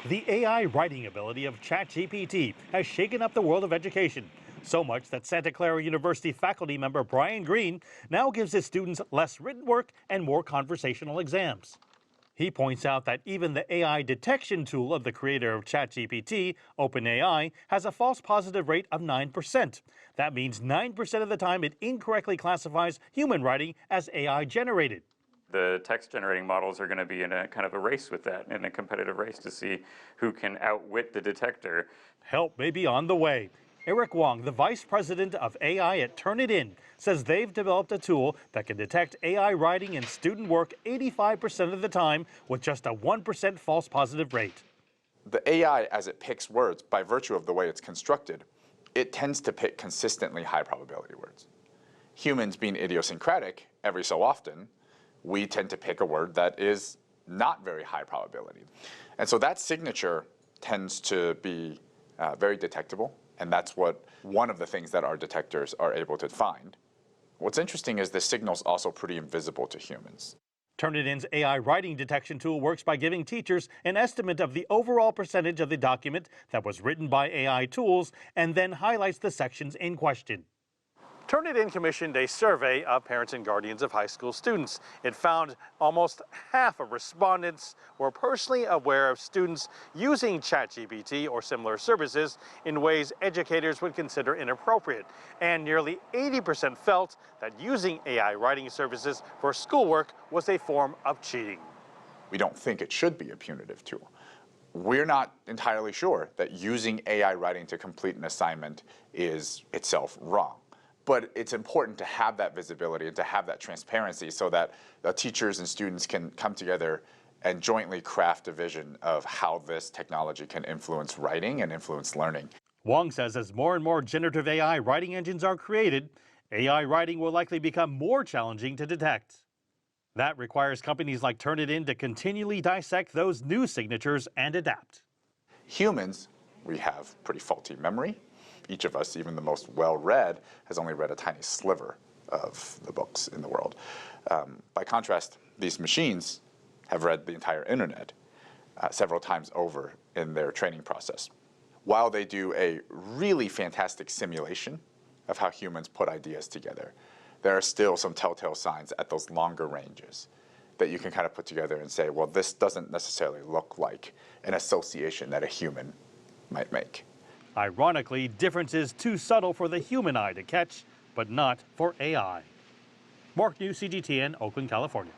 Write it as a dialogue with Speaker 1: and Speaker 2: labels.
Speaker 1: The AI writing ability of ChatGPT has shaken up the world of education. So much that Santa Clara University faculty member Brian Green now gives his students less written work and more conversational exams. He points out that even the AI detection tool of the creator of ChatGPT, OpenAI, has a false positive rate of 9%. That means 9% of the time it incorrectly classifies human writing as AI generated.
Speaker 2: The text generating models are going to be in a kind of a race with that, in a competitive race to see who can outwit the detector.
Speaker 1: Help may be on the way. Eric Wong, the vice president of AI at Turnitin, says they've developed a tool that can detect AI writing in student work 85% of the time with just a 1% false positive rate.
Speaker 3: The AI, as it picks words, by virtue of the way it's constructed, it tends to pick consistently high probability words. Humans being idiosyncratic, every so often, we tend to pick a word that is not very high probability. And so that signature tends to be very detectable, and that's one of the things that our detectors are able to find. What's interesting is the signal's also pretty invisible to humans.
Speaker 1: Turnitin's AI writing detection tool works by giving teachers an estimate of the overall percentage of the document that was written by AI tools and then highlights the sections in question. Turnitin commissioned a survey of parents and guardians of high school students. It found almost half of respondents were personally aware of students using ChatGPT or similar services in ways educators would consider inappropriate. And nearly 80% felt that using AI writing services for schoolwork was a form of cheating.
Speaker 3: We don't think it should be a punitive tool. We're not entirely sure that using AI writing to complete an assignment is itself wrong. But it's important to have that visibility and to have that transparency so that the teachers and students can come together and jointly craft a vision of how this technology can influence writing and influence learning.
Speaker 1: Wong says as more and more generative AI writing engines are created, AI writing will likely become more challenging to detect. That requires companies like Turnitin to continually dissect those new signatures and adapt.
Speaker 3: Humans, we have pretty faulty memory. Each of us, even the most well-read, has only read a tiny sliver of the books in the world. By contrast, these machines have read the entire internet several times over in their training process. While they do a really fantastic simulation of how humans put ideas together, there are still some telltale signs at those longer ranges that you can kind of put together and say, well, this doesn't necessarily look like an association that a human might make.
Speaker 1: Ironically, difference is too subtle for the human eye to catch, but not for AI. Mark New, CGTN, Oakland, California.